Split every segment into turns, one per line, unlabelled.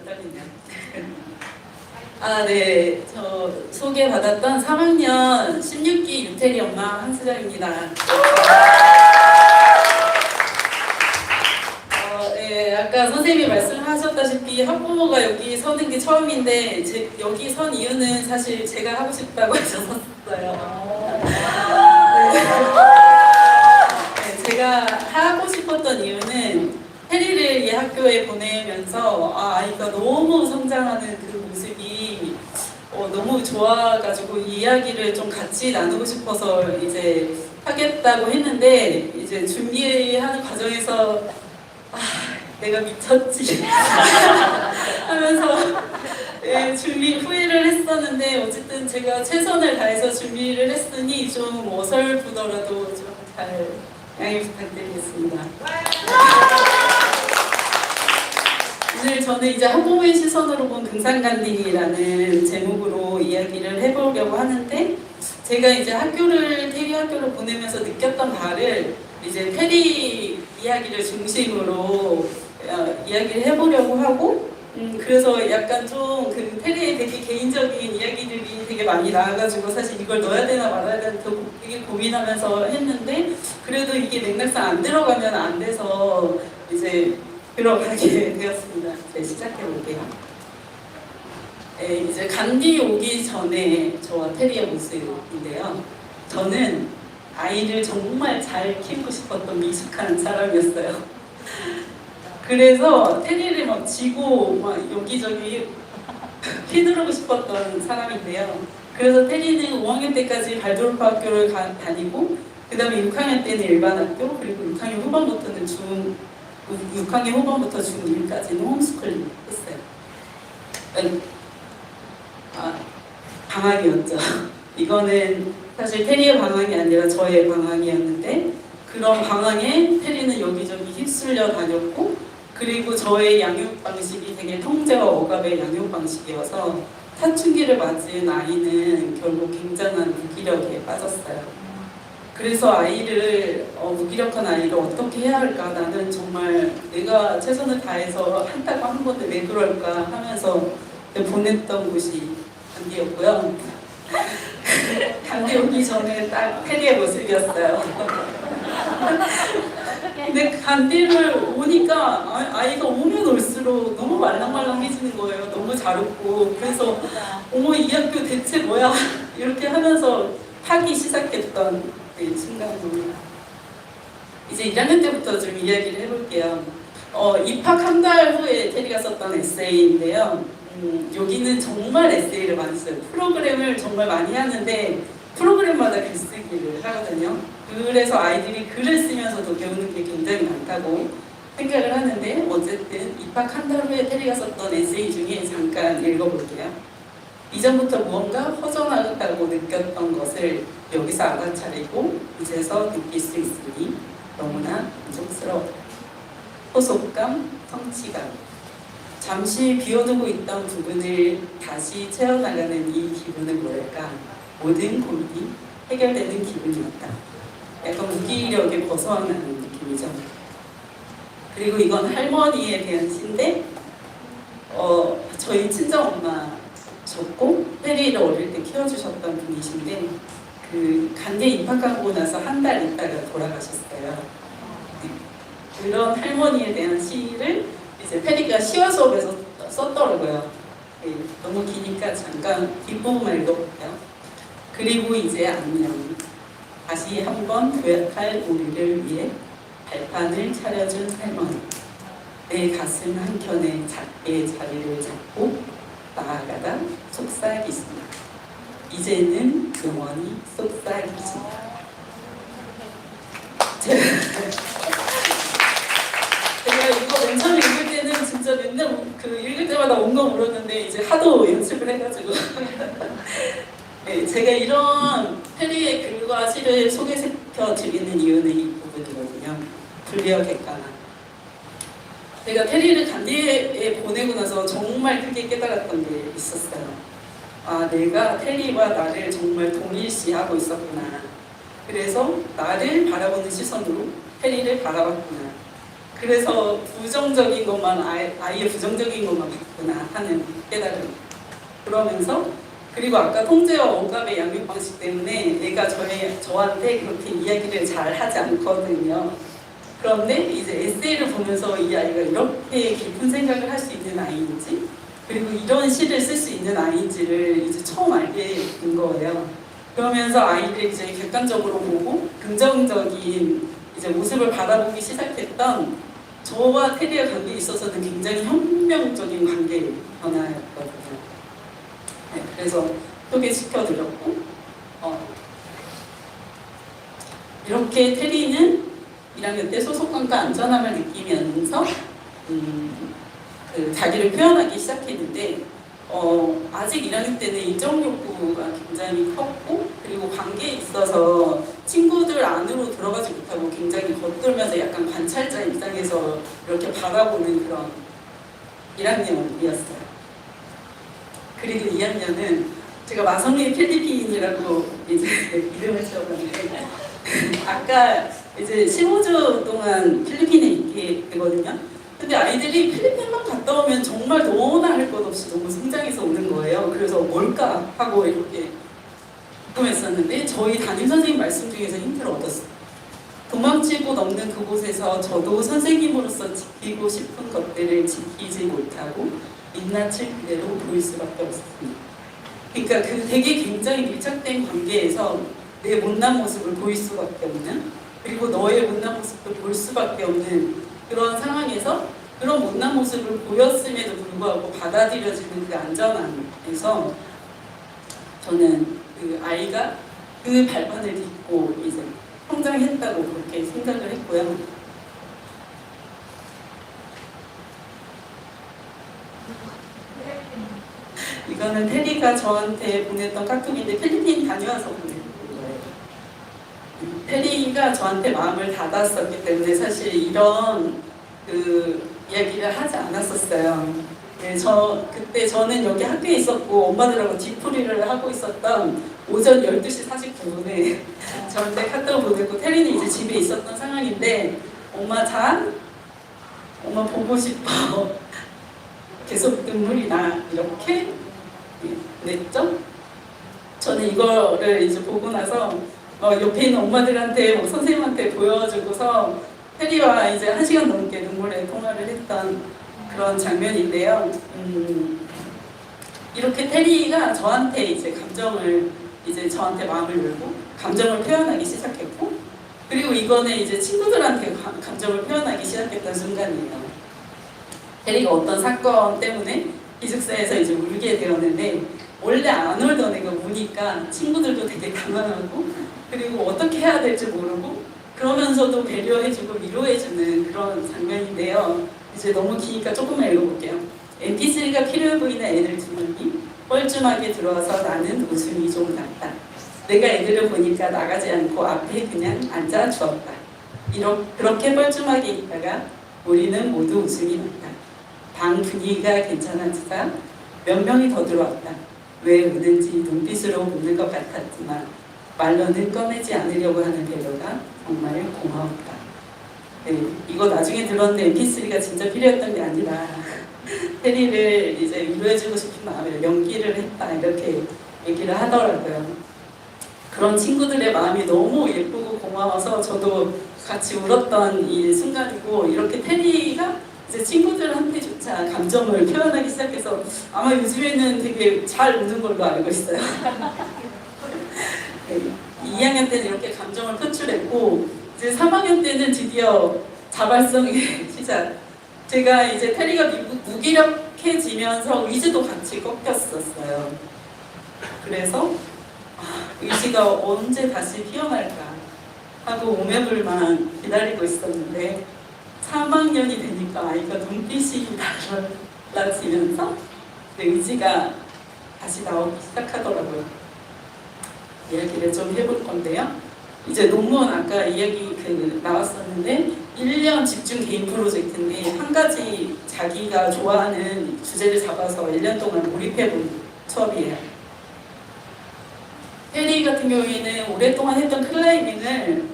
떨리네요. 네. 저 소개받았던 3학년 16기 유태리 엄마 한수정입니다. 네, 아까 선생님이 말씀하셨다시피 학부모가 여기 서는 게 처음인데 여기 선 이유는 사실 제가 하고 싶다고 하셨어요. 네, 제가 하고 싶었던 이유는 테리를 이 학교에 보내면서 아이가 너무 성장하는 그 모습이 너무 좋아가지고 이야기를 좀 같이 나누고 싶어서 이제 하겠다고 했는데 이제 준비하는 과정에서 내가 미쳤지 하면서 준비 후회를 했었는데 어쨌든 제가 최선을 다해서 준비를 했으니 좀 어설프더라도 좀 잘 양해 부탁드리겠습니다. 오늘 저는 이제 학부모의 시선으로 본 등산간딩이라는 제목으로 이야기를 해보려고 하는데 제가 이제 테리 학교를 보내면서 느꼈던 바를 이제 테리 이야기를 중심으로 이야기를 해보려고 하고 그래서 약간 좀 그 테리의 되게 개인적인 이야기들이 되게 많이 나와가지고 사실 이걸 넣어야 되나 말아야 되나 되게 고민하면서 했는데 그래도 이게 맥락상 안 들어가면 안 돼서 이제 들어가게 되었습니다. 네, 시작해볼게요. 네, 이제 간디 오기 전에 저와 테리의 모습인데요. 저는 아이를 정말 잘 키우고 싶었던 미숙한 사람이었어요. 그래서 테리를 막 쥐고 막 여기저기 휘두르고 싶었던 사람인데요. 그래서 테리는 5학년 때까지 발도르파 학교를 다니고 그 다음에 6학년 때는 일반 학교 그리고 6학년 후반부터는 6학년 후반부터 중1까지는 홈스쿨링 했어요. 방학이었죠. 이거는 사실 테리의 방학이 아니라 저의 방학이었는데 그런 방학에 테리는 여기저기 휩쓸려 다녔고 그리고 저의 양육 방식이 되게 통제와 억압의 양육 방식이어서 사춘기를 맞은 아이는 결국 굉장한 무기력에 빠졌어요. 그래서 아이를 무기력한 아이를 어떻게 해야 할까 나는 정말 내가 최선을 다해서 한다고 한 건데 왜 그럴까 하면서 보냈던 곳이 간디였고요. 간디 오기 전에 딱 테리의 모습이었어요. 근데 간디를 오니까 아이가 오면 올수록 너무 말랑말랑해지는 거예요. 너무 잘 웃고 그래서 어머 이 학교 대체 뭐야 이렇게 하면서 하기 시작했던 순간입니다. 이제 1학년 때부터 좀 이야기를 해볼게요. 입학 한 달 후에 테리가 썼던 에세이인데요. 여기는 정말 에세이를 많이 써요. 프로그램을 정말 많이 하는데 프로그램마다 글쓰기를 하거든요. 그래서 아이들이 글을 쓰면서도 배우는 게 굉장히 많다고 생각을 하는데 어쨌든 입학 한 달 후에 테리가 썼던 에세이 중에 잠깐 읽어볼게요. 이전부터 무언가 허전하다고 느꼈던 것을 여기서 알아차리고 이제서 느낄 수 있으니 너무나 만족스러워. 소속감, 성취감. 잠시 비워두고 있던 부분을 다시 채워나가는 이 기분은 뭐랄까? 모든 고민이 해결되는 기분이었다. 약간 무기력에 벗어나는 느낌이죠. 그리고 이건 할머니에 대한 시인데 저희 친정엄마셨고 테리를 어릴 때 키워주셨던 분이신데 그 간대 입학하고 나서 한 달 있다가 돌아가셨어요. 그런 할머니에 대한 시를 이제 테리가 시화 수업에서 썼더라고요. 너무 기니까 잠깐 뒷부분만 읽어볼게요. 그리고 이제 안녕. 다시 한번 도약할 우리를 위해 발판을 차려준 할머니. 내 가슴 한켠에 작게 자리를 잡고 나아가다 속삭이신다. 이제는 영원히 속삭이신다. 제가 이거 맨 처음 읽을 때는 진짜 맨날 읽을 때마다 온거 물었는데 이제 하도 연습을 해가지고 네, 제가 이런 테리의 글과 시를 소개시켜 드리는 이유는 이 부분이거든요. 분리와 객관화. 제가 테리를 간디에 보내고 나서 정말 크게 깨달았던 게 있었어요. 내가 테리와 나를 정말 동일시하고 있었구나. 그래서 나를 바라보는 시선으로 테리를 바라봤구나. 그래서 부정적인 것만 아예 부정적인 것만 봤구나 하는 깨달음. 그러면서 그리고 아까 통제와 억압의 양육 방식 때문에 애가 저한테 그렇게 이야기를 잘 하지 않거든요. 그런데 이제 에세이를 보면서 이 아이가 이렇게 깊은 생각을 할 수 있는 아이인지, 그리고 이런 시를 쓸 수 있는 아이인지를 이제 처음 알게 된 거예요. 그러면서 아이를 이제 객관적으로 보고 긍정적인 이제 모습을 바라보기 시작했던 저와 테리의 관계에 있어서는 굉장히 혁명적인 관계 변화였거든요. 네, 그래서 소개시켜드렸고, 이렇게 테리는 1학년 때 소속감과 안전함을 느끼면서 자기를 표현하기 시작했는데, 아직 1학년 때는 인정 욕구가 굉장히 컸고, 그리고 관계에 있어서 친구들 안으로 들어가지 못하고 굉장히 겉돌면서 약간 관찰자 입장에서 이렇게 바라보는 그런 1학년이었어요. 그리고 2학년은 제가 마성리 필리핀이라고 이제 이름을 지어봤는데, 아까 이제 15주 동안 필리핀에 있게 되거든요. 근데 아이들이 필리핀만 갔다 오면 정말 너무나 할 것 없이 너무 성장해서 오는 거예요. 그래서 뭘까 하고 이렇게 궁금했었는데, 저희 담임선생님 말씀 중에서 힌트를 얻었어요. 도망치고 넘는 그곳에서 저도 선생님으로서 지키고 싶은 것들을 지키지 못하고 민낯을 그대로 보일 수밖에 없습니다. 그러니까 그 되게 굉장히 밀착된 관계에서 내 못난 모습을 보일 수밖에 없는, 그리고 너의 못난 모습을 볼 수밖에 없는 그런 상황에서 그런 못난 모습을 보였음에도 불구하고 받아들여지는 그 안전함에서 저는 그 아이가 그 발판을 딛고 이제 성장했다고 그렇게 생각을 했고요. 이거는 테리가 저한테 보냈던 카톡인데, 필리핀 다녀와서 보낸 거예요. 테리가 저한테 마음을 닫았었기 때문에 사실 이런 이야기를 하지 않았었어요. 네, 그때 저는 여기 학교에 있었고 엄마들하고 뒤풀이를 하고 있었던 오전 12시 49분에 저한테 카톡을 보냈고, 테리는 이제 집에 있었던 상황인데, 엄마 자? 엄마 보고 싶어. 계속 눈물이 나. 이렇게 냈죠? 저는 이거를 이제 보고 나서 옆에 있는 엄마들한테 선생님한테 보여주고서 테리와 이제 1시간 넘게 눈물의 통화를 했던 그런 장면인데요. 이렇게 테리가 저한테 이제 저한테 마음을 열고 감정을 표현하기 시작했고, 그리고 이거는 이제 친구들한테 감정을 표현하기 시작했던 순간이에요. 테리가 어떤 사건 때문에 기숙사에서 이제 울게 되었는데, 원래 안 울던 애가 우니까 친구들도 되게 당황하고, 그리고 어떻게 해야 될지 모르고, 그러면서도 배려해주고 위로해주는 그런 장면인데요. 이제 너무 기니까 조금만 읽어볼게요. MP3가 필요해 보이는 애들 두 명이 뻘쭘하게 들어와서 나는 웃음이 좀 났다. 내가 애들을 보니까 나가지 않고 앞에 그냥 앉아 주었다. 그렇게 뻘쭘하게 있다가 우리는 모두 웃음이 났다. 방 분위기가 괜찮아지자 몇 명이 더 들어왔다. 왜 우는지 눈빛으로 묻는 것 같았지만 말로는 꺼내지 않으려고 하는 배려가 정말 고마웠다. 네, 이거 나중에 들었는데 MP3가 진짜 필요했던 게 아니라 테리를 이제 위로해주고 싶은 마음에 연기를 했다, 이렇게 얘기를 하더라고요. 그런 친구들의 마음이 너무 예쁘고 고마워서 저도 같이 울었던 이 순간이고, 이렇게 테리가 이제 친구들한테조차 감정을 표현하기 시작해서 아마 요즘에는 되게 잘 우는 걸로 알고 있어요. 네, 2학년 때는 이렇게 감정을 표출했고, 이제 3학년 때는 드디어 자발성의 시작. 제가 이제 테리가 무기력해지면서 의지도 같이 꺾였었어요. 그래서 의지가 언제 다시 피어날까 하고 오매불만 기다리고 있었는데, 3학년이 되니까 아이가 눈빛이 달라지면서 의지가 다시 나오기 시작하더라고요. 이야기를 좀 해볼 건데요. 이제 논문 아까 이야기 나왔었는데 1년 집중 개인 프로젝트인데, 한 가지 자기가 좋아하는 주제를 잡아서 1년 동안 몰입해본 수업이에요. 테리 같은 경우에는 오랫동안 했던 클라이밍을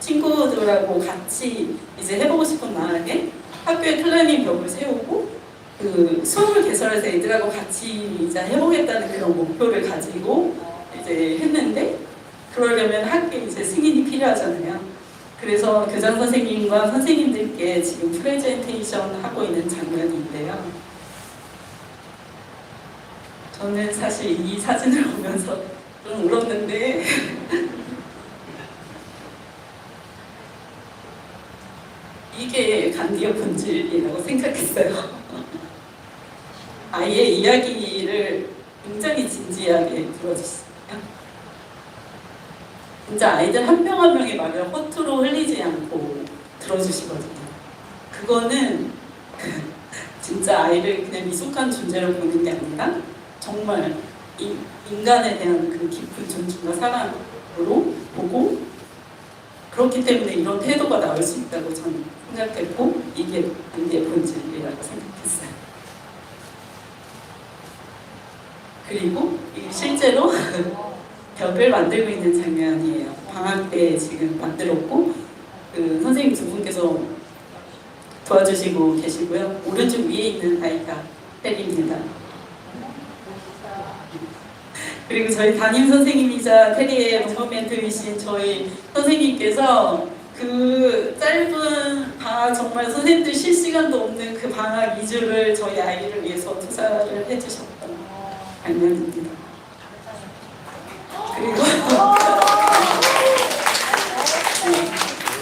친구들하고 같이 이제 해보고 싶은 마음에 학교에 클라이밍 벽을 세우고 그 수업을 개설해서 애들하고 같이 이제 해보겠다는 그런 목표를 가지고 이제 했는데, 그러려면 학교에 이제 승인이 필요하잖아요. 그래서 교장 선생님과 선생님들께 지금 프레젠테이션 하고 있는 장면인데요. 저는 사실 이 사진을 보면서 좀 울었는데 이게 간디의 본질이라고 생각했어요. 아이의 이야기를 굉장히 진지하게 들어주시면 진짜 아이들 한 명 한 명의 말을 허투루 흘리지 않고 들어주시거든요. 그거는 진짜 아이를 그냥 미숙한 존재로 보는 게 아니라 정말 인간에 대한 그 깊은 존중과 사랑으로 보고, 그렇기 때문에 이런 태도가 나올 수 있다고 저는 생각했고, 이게 본질이라고 생각했어요. 그리고 이게 실제로 벽을 만들고 있는 장면이에요. 방학 때 지금 만들었고, 그 선생님 두 분께서 도와주시고 계시고요. 오른쪽 위에 있는 아이가 테리입니다. 그리고 저희 담임 선생님이자 테리의 롱먼멘토이신 저희 선생님께서 그 짧은 방학, 정말 선생님들 쉴 시간도 없는 그 방학 2주를 저희 아이를 위해서 투자를 해주셨던 장면입니다. 그리고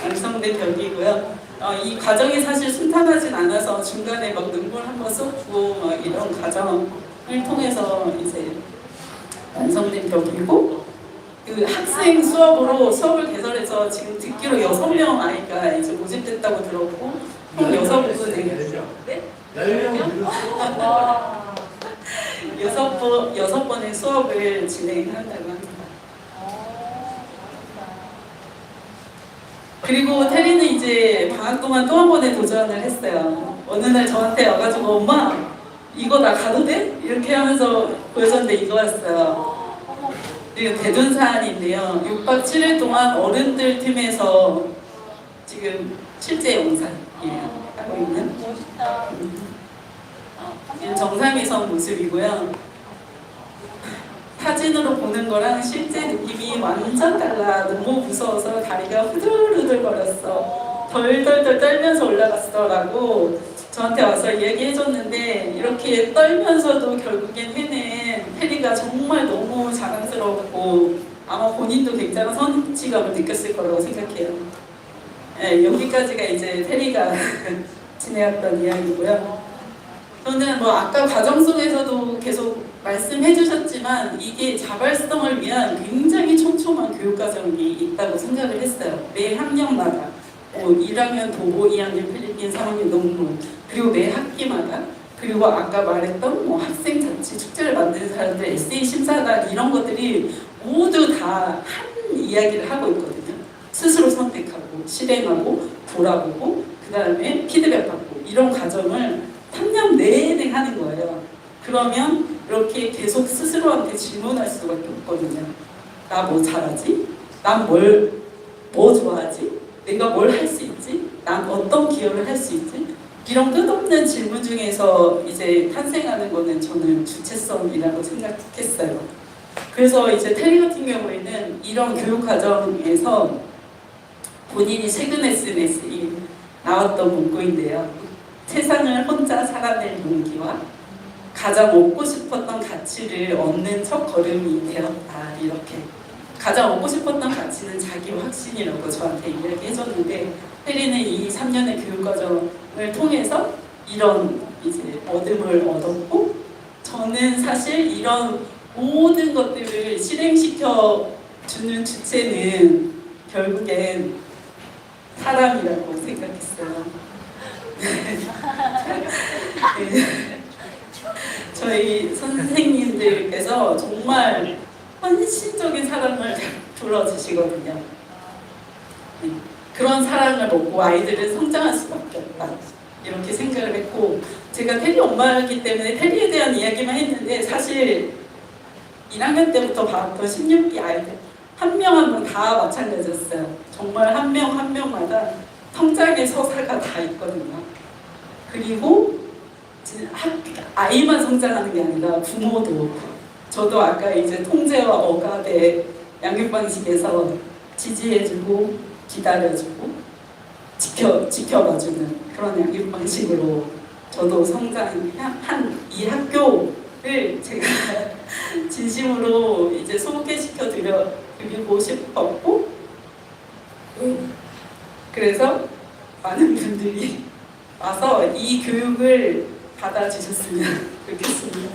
완성된 벽이고요. 이 과정이 사실 순탄하진 않아서 중간에 막 눈물 한번 쏟고 막 이런 과정을 통해서 이제 완성된 벽이고, 그 학생 수업을 개설해서 지금 듣기로 6명 아이가 이제 모집됐다고 들었고, 총 6분의 네? 6번의 수업을 진행한다고 합니다. 그리고 테리는 이제 방학 동안 또 한 번의 도전을 했어요. 어느 날 저한테 와가지고 엄마 이거 나 가도 돼? 이렇게 하면서 보여줬는데 이거였어요. 이거 대둔산인데요. 6박 7일 동안 어른들 팀에서 지금 실제 영상이에요. 하고 있는.
멋있다.
지금 정상에선 모습이고요. 사진으로 보는 거랑 실제 느낌이 완전 달라. 너무 무서워서 다리가 후들후들 거렸어. 덜덜덜 떨면서 올라갔어라고 저한테 와서 이야기해줬는데, 이렇게 떨면서도 결국엔 해낸 테리가 정말 너무 자랑스럽고 아마 본인도 굉장한 성취감을 느꼈을 거라고 생각해요. 네, 여기까지가 이제 테리가 지내왔던 이야기고요. 저는 뭐 아까 과정 속에서도 계속 말씀해 주셨지만 이게 자발성을 위한 굉장히 촘촘한 교육 과정이 있다고 생각을 했어요. 매 학년마다 1학년 도보, 2학년 필리핀, 3학년 농문, 그리고 매 학기마다, 그리고 아까 말했던 뭐 학생 자치 축제를 만드는 사람들, 에세이 심사단, 이런 것들이 모두 다 한 이야기를 하고 있거든요. 스스로 선택하고 실행하고 돌아보고 그 다음에 피드백받고, 이런 과정을 3년 내내 하는 거예요. 그러면 이렇게 계속 스스로한테 질문할 수밖에 없거든요. 나 뭐 잘하지? 난 뭐 좋아하지? 내가 뭘 할 수 있지? 난 어떤 기여를 할 수 있지? 이런 끝없는 질문 중에서 이제 탄생하는 거는 저는 주체성이라고 생각했어요. 그래서 이제 테리 같은 경우에는 이런 교육 과정에서 본인이 최근에 쓴 에세이 나왔던 문구인데요. 세상을 혼자 살아낼 용기와 가장 얻고 싶었던 가치를 얻는 첫 걸음이 되었다. 이렇게. 가장 얻고 싶었던 가치는 자기 확신이라고 저한테 이야기해줬는데, 테리는 이 3년의 교육과정을 통해서 이런 이제 얻음을 얻었고, 저는 사실 이런 모든 것들을 실행시켜 주는 주체는 결국엔 사람이라고 생각했어요. 저희 선생님들께서 정말 헌신적인 사랑을 불어주시거든요. 그런 사랑을 먹고 아이들은 성장할 수밖에 없다, 이렇게 생각을 했고, 제가 테리 엄마이기 때문에 테리에 대한 이야기만 했는데 사실 1학년 때부터 봤던 16기 아이들 한 명 한 명 다 마찬가지였어요. 정말 한 명 한 명마다 성장의 서사가 다 있거든요. 그리고 아이만 성장하는 게 아니라 부모도, 저도 아까 이제 통제와 억압의 양육 방식에서 지지해주고 기다려주고 지켜봐주는 그런 양육 방식으로 저도 성장한 이 학교를 제가 진심으로 이제 소개시켜 드리고 싶었고, 그래서 많은 분들이 와서 이 교육을 받아주셨으면 좋겠습니다.